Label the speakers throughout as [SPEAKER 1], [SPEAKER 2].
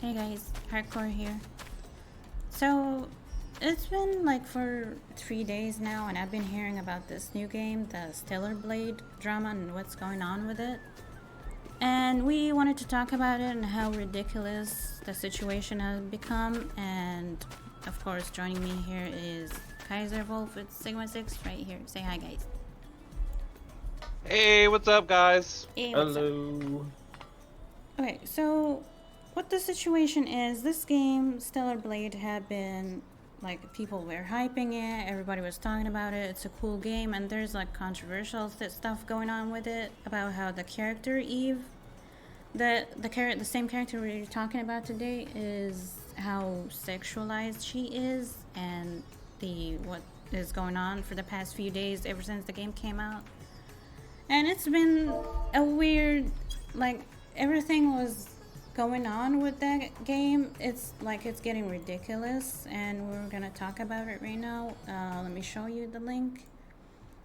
[SPEAKER 1] Hey guys, Heartcore here. So, it's been like for 3 days now, and I've been hearing about this new game, the Stellar Blade drama, and what's going on with it. And we wanted to talk about it and how ridiculous the situation has become. And of course, joining me here is Kaiser Wolf with Sigma 6 right here. Say hi, guys.
[SPEAKER 2] Hey, what's up, guys?
[SPEAKER 1] Hey, what's up?
[SPEAKER 3] Hello.
[SPEAKER 1] Okay, so what the situation is, this game, Stellar Blade, had been like people were hyping it, everybody was talking about it. It's a cool game, and there's like controversial stuff going on with it about how the character Eve, the same character we're talking about today, is how sexualized she is, and the what is going on for the past few days ever since the game came out. And it's been a weird, like, everything was going on with that game. It's like it's getting ridiculous, and we're gonna talk about it right now. Let me show you the link,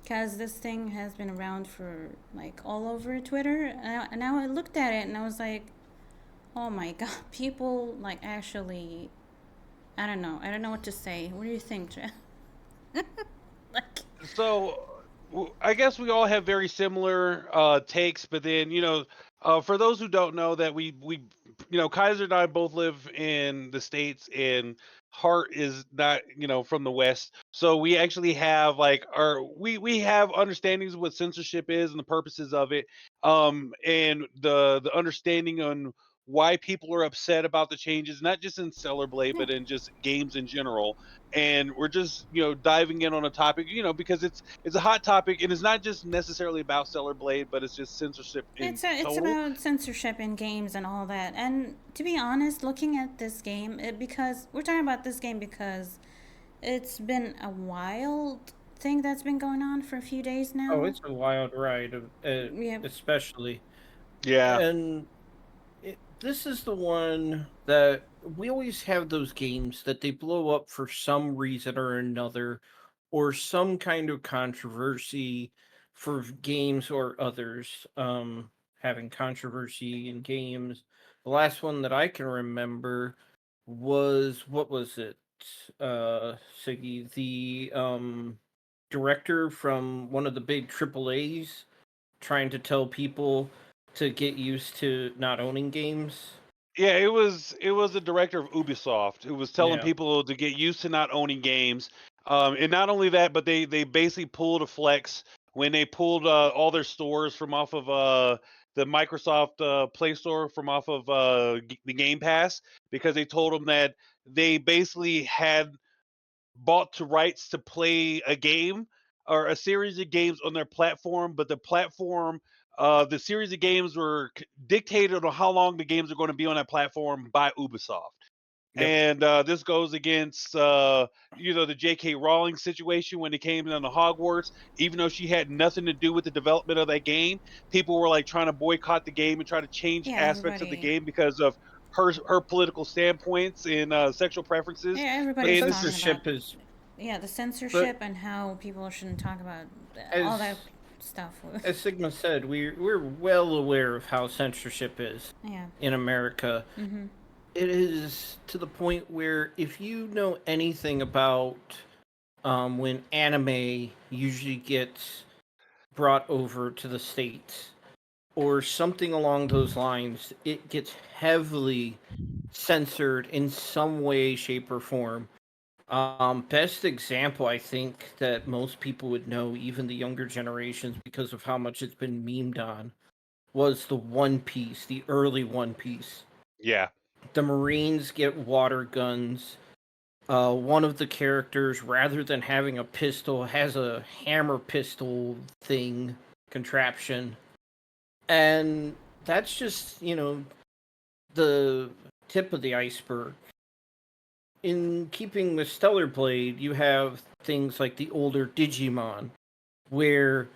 [SPEAKER 1] because this thing has been around for like all over Twitter. And now I looked at it and I was like, oh my god, people like actually. I don't know. I don't know what to say. What do you think, Jeff? Like,
[SPEAKER 2] So, I guess we all have very similar takes, but then for those who don't know that Kaiser and I both live in the States, and Hart is not from the West, so we actually have like we have understandings of what censorship is and the purposes of it, and the understanding on why people are upset about the changes, not just in Stellar Blade,
[SPEAKER 1] yeah.
[SPEAKER 2] but in just games in general. And we're just diving in on a topic, because it's a hot topic, and it's not just necessarily about Stellar Blade, but it's just censorship in
[SPEAKER 1] It's
[SPEAKER 2] total.
[SPEAKER 1] about censorship in games and all that. And to be honest, looking at this game, because we're talking about this game because it's been a wild thing that's been going on for a few days
[SPEAKER 3] Oh,
[SPEAKER 1] now.
[SPEAKER 3] it's a wild ride,
[SPEAKER 1] Yeah,
[SPEAKER 3] especially.
[SPEAKER 2] Yeah.
[SPEAKER 3] And this is the one that we always have those games that they blow up for some reason or another, or some kind of controversy for games or others. Having controversy in games. The last one that I can remember was what was it? Siggy, the director from one of the big AAAs trying to tell people to get used to not owning games.
[SPEAKER 2] Yeah, it was the director of Ubisoft who was telling
[SPEAKER 3] Yeah.
[SPEAKER 2] people to get used to not owning games. And not only that, but they basically pulled a flex when they pulled all their stores from off of the Microsoft Play Store, from off of the Game Pass, because they told them that they basically had bought to rights to play a game or a series of games on their platform, but the series of games were dictated on how long the games are going to be on that platform by Ubisoft.
[SPEAKER 3] Yep.
[SPEAKER 2] And this goes against, the J.K. Rowling situation when it came down to Hogwarts. Even though she had nothing to do with the development of that game, people were like trying to boycott the game and try to change
[SPEAKER 1] yeah,
[SPEAKER 2] aspects of the
[SPEAKER 1] everybody.
[SPEAKER 2] game because of her political standpoints and sexual preferences.
[SPEAKER 1] Yeah, everybody
[SPEAKER 3] But
[SPEAKER 1] was
[SPEAKER 2] And
[SPEAKER 1] talking about.
[SPEAKER 3] censorship is,
[SPEAKER 1] Yeah, the
[SPEAKER 3] but
[SPEAKER 1] censorship and how people shouldn't talk about all that
[SPEAKER 3] as
[SPEAKER 1] stuff.
[SPEAKER 3] as Sigma said, we're well aware of how censorship is
[SPEAKER 1] Yeah.
[SPEAKER 3] in America.
[SPEAKER 1] Mm-hmm.
[SPEAKER 3] It is to the point where if you know anything about when anime usually gets brought over to the States or something along those lines, it gets heavily censored in some way, shape, or form. Best example, I think, that most people would know, even the younger generations, because of how much it's been memed on, was the One Piece, the early One Piece.
[SPEAKER 2] yeah,
[SPEAKER 3] The Marines get water guns. One of the characters, rather than having a pistol, has a hammer pistol thing, contraption. And that's just, the tip of the iceberg. In keeping with Stellar Blade, you have things like the older Digimon, where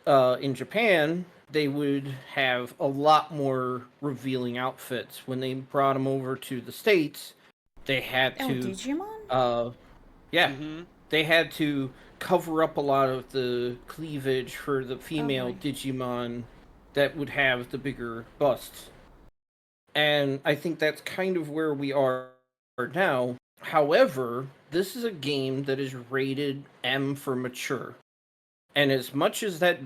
[SPEAKER 3] in Japan they would have a lot more revealing outfits. When they brought them over to the States, they had
[SPEAKER 1] Oh,
[SPEAKER 3] to,
[SPEAKER 1] Digimon?
[SPEAKER 3] uh, yeah,
[SPEAKER 2] hmm
[SPEAKER 3] they had to cover up a lot of the cleavage for the
[SPEAKER 1] Oh
[SPEAKER 3] female
[SPEAKER 1] boy.
[SPEAKER 3] Digimon that would have the bigger busts. And I think that's kind of where we are now. However, this is a game that is rated M for mature. And as much as that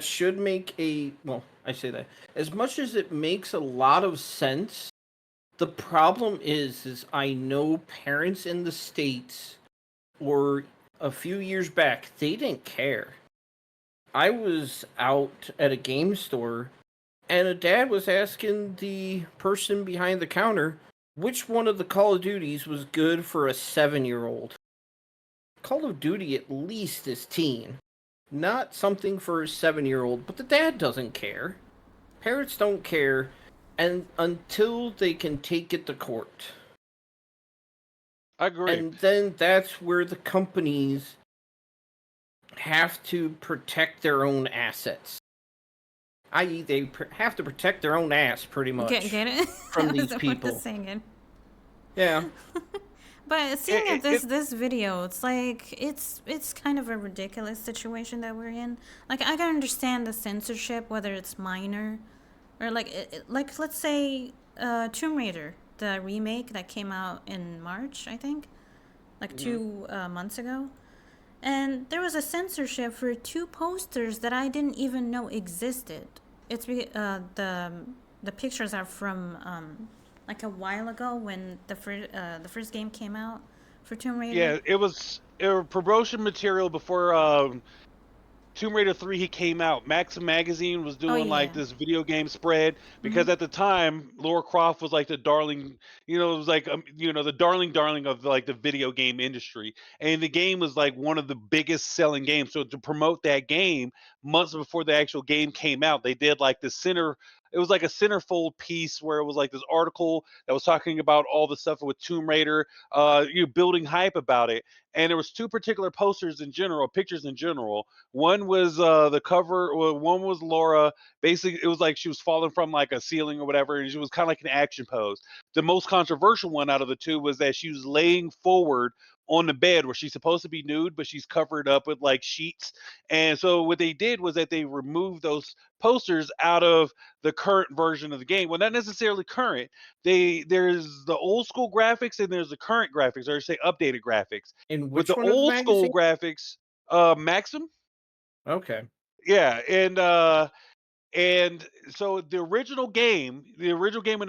[SPEAKER 3] should make I say that. As much as it makes a lot of sense, the problem is I know parents in the States, or a few years back, they didn't care. I was out at a game store and a dad was asking the person behind the counter which one of the Call of Duties was good for a 7-year-old. Call of Duty at least is teen, not something for a 7-year-old, but the dad doesn't care. Parents don't care, and until they can take it to court.
[SPEAKER 2] I agree.
[SPEAKER 3] And then that's where the companies have to protect their own assets. I.e., they have to protect their own ass, pretty much.
[SPEAKER 1] Get it?
[SPEAKER 3] From these people.
[SPEAKER 1] Singing.
[SPEAKER 3] Yeah.
[SPEAKER 1] But seeing at this video, it's like it's kind of a ridiculous situation that we're in. Like, I can understand the censorship, whether it's minor, or like let's say Tomb Raider, the remake that came out in March, I think, like 2 months ago. And there was a censorship for 2 posters that I didn't even know existed. It's the pictures are from like a while ago when the first game came out for Tomb Raider.
[SPEAKER 2] Yeah, it was promotion material before Tomb Raider 3 he came out. Maxim magazine was doing like this video game spread because at the time Lara Croft was like the darling, it was like the darling of like the video game industry, and the game was like one of the biggest selling games. So to promote that game months before the actual game came out, they did like the center. It was like a centerfold piece where it was like this article that was talking about all the stuff with Tomb Raider, you building hype about it. And there was 2 particular posters in general, pictures in general. One was the cover. Well, one was Laura. Basically, it was like she was falling from like a ceiling or whatever, and she was kind of like an action pose. The most controversial one out of the 2 was that she was laying forward on the bed where she's supposed to be nude, but she's covered up with like sheets. And so what they did was that they removed those posters out of the current version of the game. Well, not necessarily current. There's the old school graphics and there's the current graphics, or say updated graphics.
[SPEAKER 3] In
[SPEAKER 2] With
[SPEAKER 3] which
[SPEAKER 2] the
[SPEAKER 3] one of the
[SPEAKER 2] old school
[SPEAKER 3] magazines?
[SPEAKER 2] graphics, Maxim.
[SPEAKER 3] Okay.
[SPEAKER 2] Yeah, and so the original game when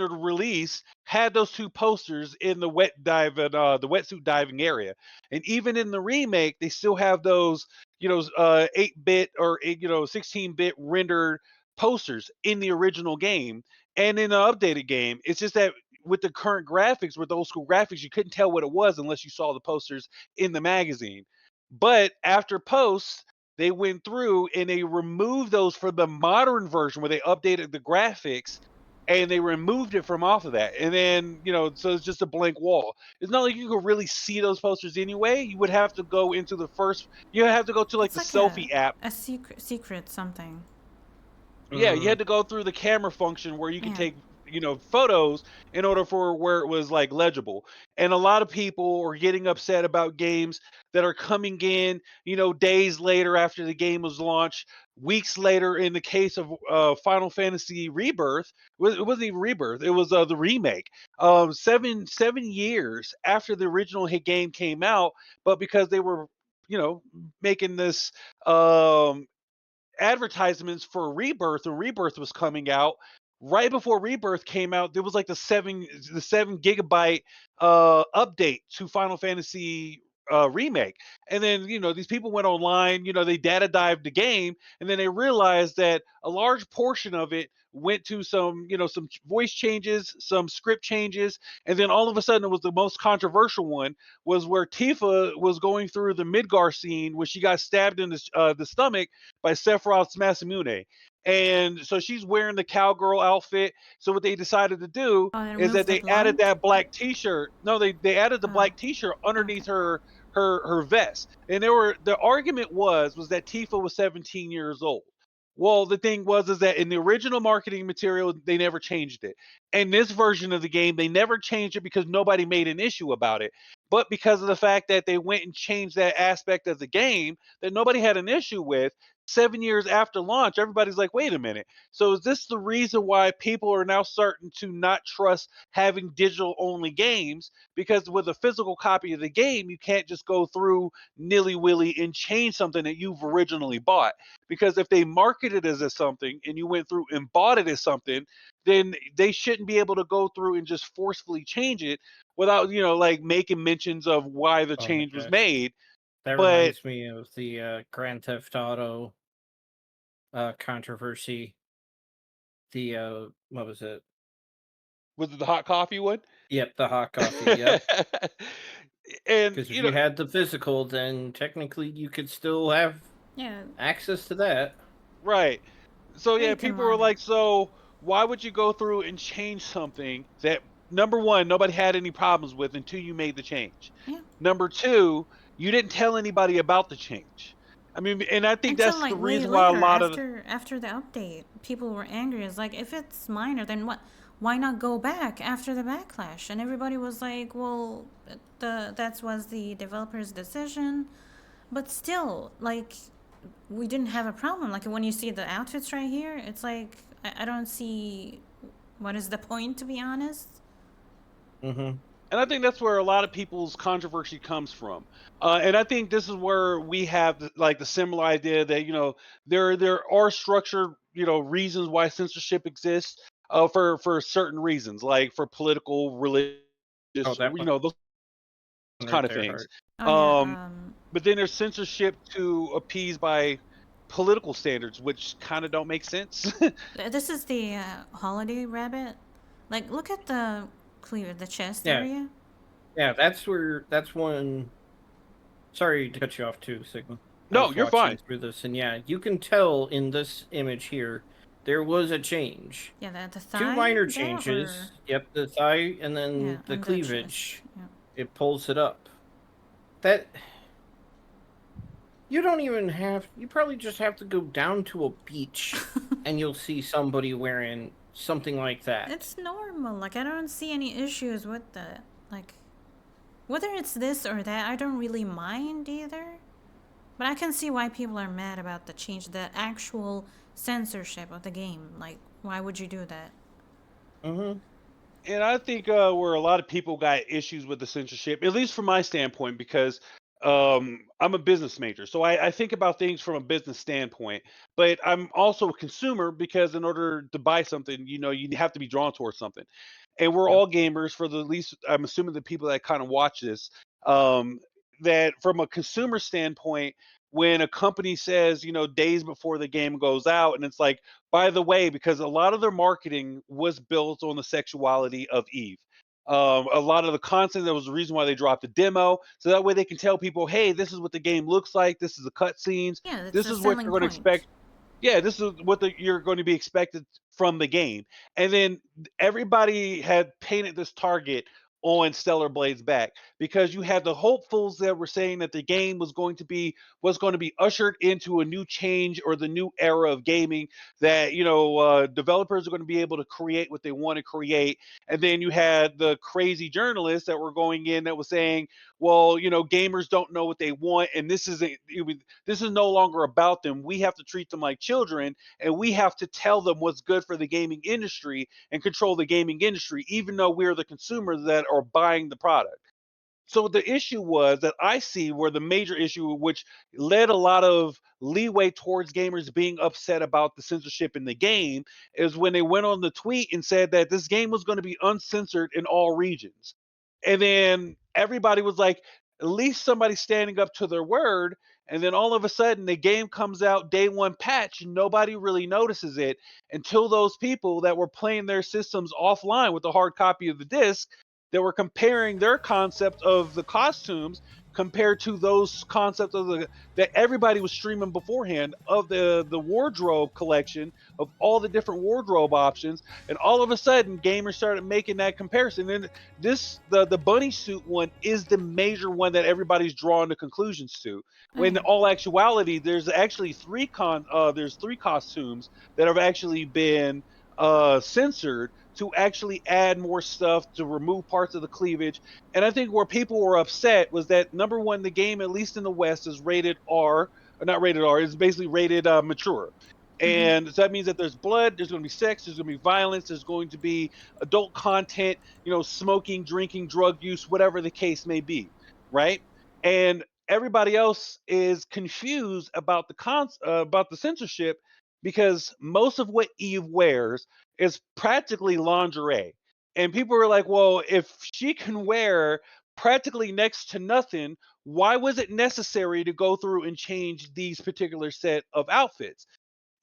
[SPEAKER 2] it was released had those 2 posters in the the wetsuit diving area, and even in the remake, they still have those 8-bit or 16-bit rendered posters in the original game and in the updated game. It's just that with the current graphics, with those school graphics, you couldn't tell what it was unless you saw the posters in the magazine. But after post, they went through and they removed those for the modern version where they updated the graphics and they removed it from off of that. And then, so it's just a blank wall. It's not like you could really see those posters anyway. You would have to go into you have to go to like
[SPEAKER 1] It's
[SPEAKER 2] the
[SPEAKER 1] like
[SPEAKER 2] selfie app.
[SPEAKER 1] a secret something.
[SPEAKER 2] Yeah, you had to go through the camera function where you can
[SPEAKER 1] Yeah.
[SPEAKER 2] take, photos in order for where it was like legible. And a lot of people are getting upset about games that are coming in, days later after the game was launched, weeks later. In the case of Final Fantasy Rebirth, it wasn't even Rebirth; it was the remake. 7 years after the original hit game came out, but because they were, making this advertisements for Rebirth, and Rebirth was coming out. Right before Rebirth came out, there was like the 7 gigabyte update to Final Fantasy remake. And then, these people went online, they data dived the game, and then they realized that a large portion of it went to some voice changes, some script changes, and then all of a sudden it was the most controversial one was where Tifa was going through the Midgar scene where she got stabbed in the stomach by Sephiroth's Masamune. And so she's wearing the cowgirl outfit. So what they decided to do
[SPEAKER 1] Oh, they
[SPEAKER 2] is that
[SPEAKER 1] removed the
[SPEAKER 2] they added
[SPEAKER 1] blood?
[SPEAKER 2] that black t-shirt. No, they added the
[SPEAKER 1] Oh,
[SPEAKER 2] black t-shirt
[SPEAKER 1] okay.
[SPEAKER 2] underneath her vest. And the argument was that Tifa was 17 years old. Well, the thing was is that in the original marketing material, they never changed it. And this version of the game, they never changed it because nobody made an issue about it. but because of the fact that they went and changed that aspect of the game that nobody had an issue with, 7 years after launch, everybody's like, wait a minute. So is this the reason why people are now starting to not trust having digital only games? Because with a physical copy of the game, you can't just go through nilly-willy and change something that you've originally bought. Because if they marketed it as something and you went through and bought it as something, then they shouldn't be able to go through and just forcefully change it without, like making mentions of why the
[SPEAKER 3] Oh my
[SPEAKER 2] change was
[SPEAKER 3] gosh.
[SPEAKER 2] made.
[SPEAKER 3] That
[SPEAKER 2] But
[SPEAKER 3] reminds me of the Grand Theft Auto controversy. The what was it?
[SPEAKER 2] was it the hot coffee one?
[SPEAKER 3] Yep, the hot coffee. Yep.
[SPEAKER 2] And
[SPEAKER 3] Because if you had the physical, then technically you could still have
[SPEAKER 1] Yeah,
[SPEAKER 3] access to that.
[SPEAKER 2] right. So
[SPEAKER 1] yeah,
[SPEAKER 2] yeah,
[SPEAKER 1] you can
[SPEAKER 2] people were
[SPEAKER 1] mod it.
[SPEAKER 2] like, so why would you go through and change something that, number one, nobody had any problems with until you made the change.
[SPEAKER 1] Yeah.
[SPEAKER 2] Number two, you didn't tell anybody about the change. I mean, and I think
[SPEAKER 1] Until
[SPEAKER 2] that's the
[SPEAKER 1] like way
[SPEAKER 2] reason why a
[SPEAKER 1] later,
[SPEAKER 2] lot of
[SPEAKER 1] after the update, people were angry. It's like, if it's minor, then what? Why not go back after the backlash? And everybody was like, well, that was the developer's decision. But still, like, we didn't have a problem. Like, when you see the outfits right here, it's like, I don't see what is the point, to be honest.
[SPEAKER 3] Mm-hmm.
[SPEAKER 2] and I think that's where a lot of people's controversy comes from. And I think this is where we have the similar idea that there are structured reasons why censorship exists, for certain reasons, like for political, religious,
[SPEAKER 3] Oh, that one
[SPEAKER 2] those
[SPEAKER 3] right
[SPEAKER 2] kind of
[SPEAKER 3] there,
[SPEAKER 2] things.
[SPEAKER 3] Heart.
[SPEAKER 1] Oh yeah.
[SPEAKER 2] But then there's censorship to appease by political standards, which kind of don't make sense.
[SPEAKER 1] This is the holiday rabbit. Like, look at the cleaver, the chest
[SPEAKER 3] Yeah,
[SPEAKER 1] area.
[SPEAKER 3] yeah. That's one. Sorry to cut you off too, Sigma. I
[SPEAKER 2] No,
[SPEAKER 3] was
[SPEAKER 2] you're
[SPEAKER 3] watching
[SPEAKER 2] fine.
[SPEAKER 3] through this, and yeah, you can tell in this image here there was a change.
[SPEAKER 1] Yeah, the
[SPEAKER 3] Two
[SPEAKER 1] thigh
[SPEAKER 3] minor
[SPEAKER 1] there, or
[SPEAKER 3] changes. Yep, the thigh and
[SPEAKER 1] yeah,
[SPEAKER 3] then the
[SPEAKER 1] on the chest.
[SPEAKER 3] cleavage.
[SPEAKER 1] Yeah.
[SPEAKER 3] It pulls it up. That you don't even have. You probably just have to go down to a beach, and you'll see somebody wearing something like that.
[SPEAKER 1] It's normal. Like, I don't see any issues with that. Like, whether it's this or that, I don't really mind either. But I can see why people are mad about the change, the actual censorship of the game. Like, why would you do that?
[SPEAKER 3] Mm-hmm.
[SPEAKER 2] And I think where a lot of people got issues with the censorship, at least from my standpoint, because I'm a business major, so I think about things from a business standpoint. But I'm also a consumer because in order to buy something, you have to be drawn towards something. And we're
[SPEAKER 3] Yep.
[SPEAKER 2] all gamers, for the least. I'm assuming the people that kind of watch this, um, that from a consumer standpoint, when a company says, days before the game goes out, and it's like, by the way, because a lot of their marketing was built on the sexuality of Eve. A lot of the content, that was the reason why they dropped the demo, so that way they can tell people, hey, this is what the game looks like. This is the cutscenes.
[SPEAKER 1] Yeah, that's
[SPEAKER 2] This
[SPEAKER 1] the
[SPEAKER 2] is what
[SPEAKER 1] selling
[SPEAKER 2] you're going to
[SPEAKER 1] point.
[SPEAKER 2] expect. Yeah, this is what you're going to be expected from the game. And then everybody had painted this target on Stellar Blade's back, because you had the hopefuls that were saying that the game was going to be ushered into a new change, or the new era of gaming, that developers are going to be able to create what they want to create. And then you had the crazy journalists that were going in that was saying, well, gamers don't know what they want, and this is no longer about them. We have to treat them like children, and we have to tell them what's good for the gaming industry and control the gaming industry, even though we're the consumers that are buying the product. So the issue was that I see where the major issue, which led a lot of leeway towards gamers being upset about the censorship in the game, is when they went on the tweet and said that this game was going to be uncensored in all regions. And then everybody was like, at least somebody standing up to their word. And then all of a sudden, the game comes out day one patch, and nobody really notices it until those people that were playing their systems offline with a hard copy of the disc, that were comparing their concept of the costumes compared to those concepts of the that everybody was streaming beforehand, of the wardrobe collection, of all the different wardrobe options. And all of a sudden, gamers started making that comparison. And the bunny suit one is the major one that everybody's drawing the conclusions to,
[SPEAKER 1] Oh
[SPEAKER 2] when in
[SPEAKER 1] yeah.
[SPEAKER 2] all actuality there's actually three costumes that have actually been censored, to actually add more stuff to remove parts of the cleavage. And I think where people were upset was that number one, the game, at least in the West, is rated R, or not rated R, it's basically rated mature.
[SPEAKER 1] Mm-hmm.
[SPEAKER 2] And so that means that there's blood, there's going to be sex, there's going to be violence, there's going to be adult content, smoking, drinking, drug use, whatever the case may be, right? And everybody else is confused about about the censorship because most of what Eve wears is practically lingerie. And people were like, well, if she can wear practically next to nothing, why was it necessary to go through and change these particular set of outfits?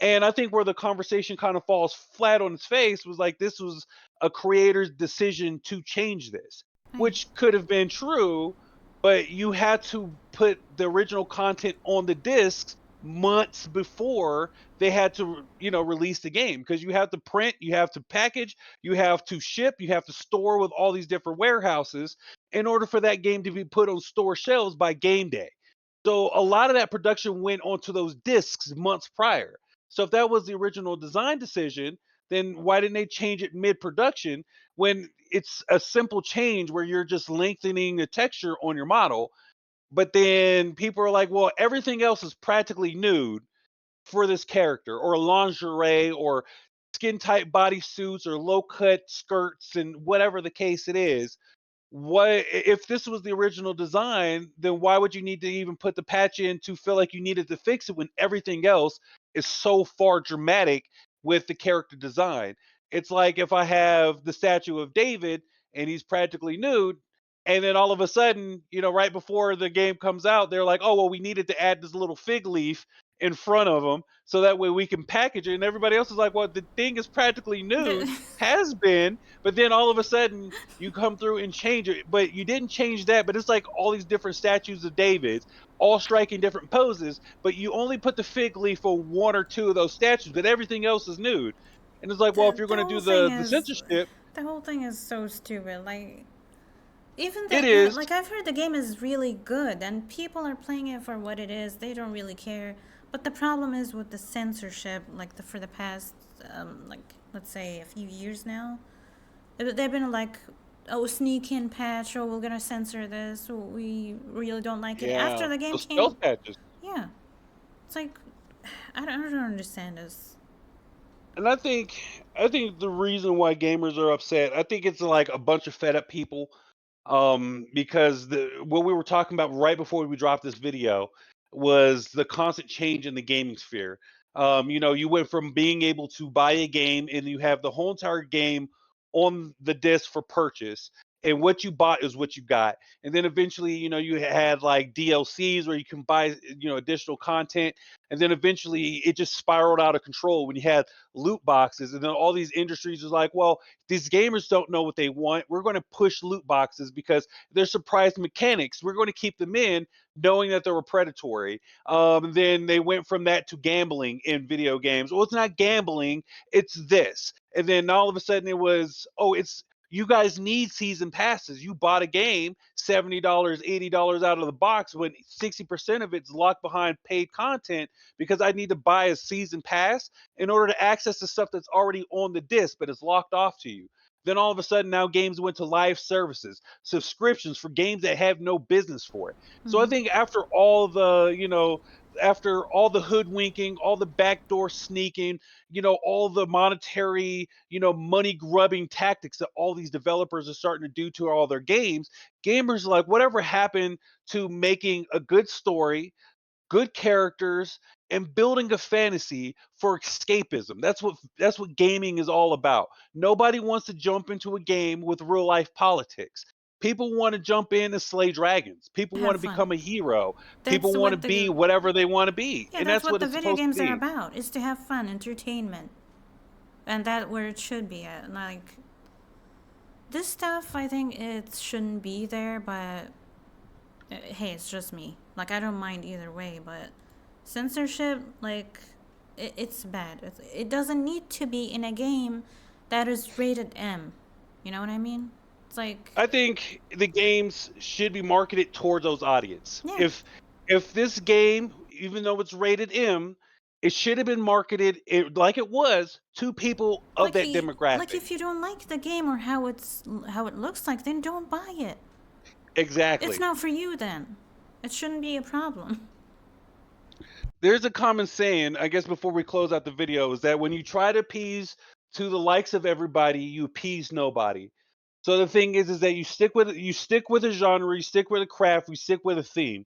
[SPEAKER 2] And I think where the conversation kind of falls flat on its face was like this was a creator's decision to change this,
[SPEAKER 1] Right.
[SPEAKER 2] which could have been true, but you had to put the original content on the discs months before they had to, release the game because you have to print, you have to package, you have to ship, you have to store with all these different warehouses in order for that game to be put on store shelves by game day. So a lot of that production went onto those discs months prior. So if that was the original design decision, then why didn't they change it mid-production when it's a simple change where you're just lengthening the texture on your model? But then people are like, well, everything else is practically nude for this character, or lingerie, or skin tight bodysuits, or low cut skirts, and whatever the case it is. What if this was the original design, then why would you need to even put the patch in to feel like you needed to fix it when everything else is so far dramatic with the character design? It's like if I have the statue of David and he's practically nude, and then all of a sudden, right before the game comes out, they're like, oh well, we needed to add this little fig leaf in front of him so that way we can package it, and everybody else is like, well, the thing is practically nude, has been, but then all of a sudden you come through and change it, but you didn't change that. But it's like all these different statues of David's, all striking different poses, but you only put the fig leaf on one or two of those statues, but everything else is nude. And it's like, well, if
[SPEAKER 1] the
[SPEAKER 2] you're
[SPEAKER 1] the
[SPEAKER 2] going to
[SPEAKER 1] whole
[SPEAKER 2] do
[SPEAKER 1] thing
[SPEAKER 2] the
[SPEAKER 1] is
[SPEAKER 2] censorship,
[SPEAKER 1] the whole thing is so stupid. Like even
[SPEAKER 2] it is.
[SPEAKER 1] like I've heard the game is really good and people are playing it for what it is. They don't really care. But the problem is with the censorship, like for the past, like let's say a few years now, they've been like, oh, sneak in patch, oh, we're gonna censor this, oh, we really don't like it. After
[SPEAKER 2] Yeah,
[SPEAKER 1] the game
[SPEAKER 2] those
[SPEAKER 1] came,
[SPEAKER 2] stealth patches.
[SPEAKER 1] yeah, it's like, I don't understand this.
[SPEAKER 2] And I think the reason why gamers are upset, I think it's like a bunch of fed up people. Because what we were talking about right before we dropped this video was the constant change in the gaming sphere. You went from being able to buy a game and you have the whole entire game on the disc for purchase, and what you bought is what you got. And then eventually, you had like DLCs where you can buy, additional content. And then eventually it just spiraled out of control when you had loot boxes. And then all these industries was like, well, these gamers don't know what they want. We're going to push loot boxes because they're surprise mechanics. We're going to keep them in knowing that they were predatory. Then they went from that to gambling in video games. Well, it's not gambling, it's this. And then all of a sudden it was, oh, it's you guys need season passes. You bought a game, $70, $80 out of the box when 60% of it's locked behind paid content because I need to buy a season pass in order to access the stuff that's already on the disc, but it's locked off to you. Then all of a sudden, now games went to live services, subscriptions for games that have no business for it. So I
[SPEAKER 1] Mm-hmm.
[SPEAKER 2] think after all the hoodwinking, all the backdoor sneaking, all the monetary, money grubbing tactics that all these developers are starting to do to all their games, gamers are like, whatever happened to making a good story, good characters, and building a fantasy for escapism? That's what gaming is all about. Nobody wants to jump into a game with real life politics. People want to jump in and slay dragons. People want
[SPEAKER 1] Have
[SPEAKER 2] to
[SPEAKER 1] fun.
[SPEAKER 2] become a hero.
[SPEAKER 1] That's
[SPEAKER 2] People want to
[SPEAKER 1] what
[SPEAKER 2] be
[SPEAKER 1] the
[SPEAKER 2] whatever they want to be.
[SPEAKER 1] Yeah,
[SPEAKER 2] And
[SPEAKER 1] that's
[SPEAKER 2] that's
[SPEAKER 1] what
[SPEAKER 2] what
[SPEAKER 1] the
[SPEAKER 2] it's
[SPEAKER 1] video
[SPEAKER 2] supposed to
[SPEAKER 1] games are
[SPEAKER 2] be.
[SPEAKER 1] about. Is to have fun, entertainment, and that where it should be at. Like this stuff, I think it shouldn't be there. But hey, it's just me. Like I don't mind either way. But censorship, like it's bad. It doesn't need to be in a game that is rated M. You know what I mean? It's like
[SPEAKER 2] I think the games should be marketed towards those audience.
[SPEAKER 1] yeah,
[SPEAKER 2] If this game, even though it's rated M, It should have been marketed like it was to people of that demographic.
[SPEAKER 1] Like if you don't like the game or how it looks like, then don't buy it.
[SPEAKER 2] Exactly.
[SPEAKER 1] It's not for you then. It shouldn't be a problem.
[SPEAKER 2] There's a common saying, I guess, before we close out the video, is that when you try to appease to the likes of everybody, you appease nobody. So the thing is that you stick with a genre, you stick with a craft, you stick with a theme,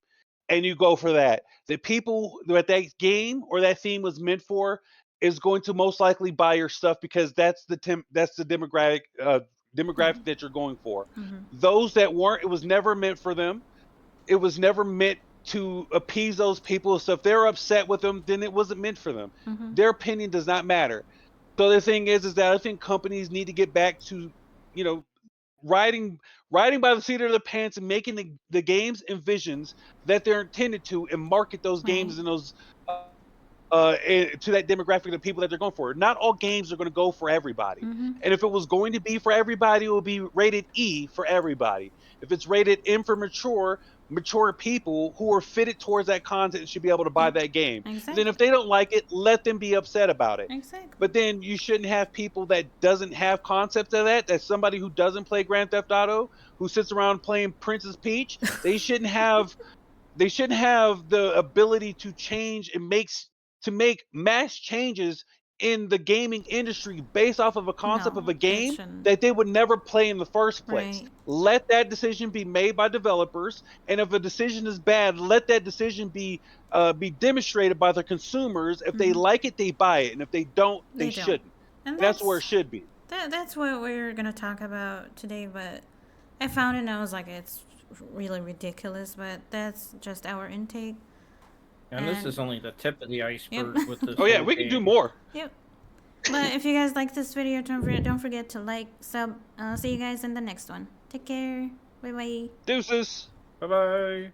[SPEAKER 2] and you go for that. The people that game or that theme was meant for is going to most likely buy your stuff because that's the demographic that you're going for. Those that weren't, it was never meant for them. It was never meant to appease those people. So if they're upset with them, then it wasn't meant for them. Their opinion does not matter. So the thing is that I think companies need to get back to, you know, riding by the seat of their pants and making the games and visions that they're intended to, and market those games
[SPEAKER 1] Right.
[SPEAKER 2] and those to that demographic of people that they're going for. Not all games are going to go for everybody. And if it was going to be for everybody, it would be rated E for everybody. If it's rated M for mature people who are fitted towards that content should be able to buy that game. Then if
[SPEAKER 1] Exactly.
[SPEAKER 2] they don't like it, let them be upset about it.
[SPEAKER 1] Exactly.
[SPEAKER 2] But then you shouldn't have people that doesn't have concepts of that. That's somebody who doesn't play Grand Theft Auto, who sits around playing Princess Peach. They shouldn't have the ability to change and make mass changes in the gaming industry based off of a concept of
[SPEAKER 1] No,
[SPEAKER 2] a
[SPEAKER 1] it
[SPEAKER 2] game
[SPEAKER 1] shouldn't.
[SPEAKER 2] that they would never play in the first place.
[SPEAKER 1] Right.
[SPEAKER 2] Let that decision be made by developers, and if a decision is bad, let that decision be demonstrated by the consumers. If they like it, they buy it, and if they don't, they
[SPEAKER 1] They don't.
[SPEAKER 2] shouldn't.
[SPEAKER 1] And
[SPEAKER 2] And that's where it should be.
[SPEAKER 1] that's what we're gonna talk about today. But I found it and I was like, it's really ridiculous. But that's just our intake.
[SPEAKER 3] And this is only the tip of the iceberg with this.
[SPEAKER 2] Oh yeah,
[SPEAKER 3] whole
[SPEAKER 2] we can do
[SPEAKER 3] game.
[SPEAKER 2] more.
[SPEAKER 1] Yep. But if you guys like this video, don't forget to like, sub. I'll see you guys in the next one. Take care. Bye bye.
[SPEAKER 2] Deuces.
[SPEAKER 3] Bye bye.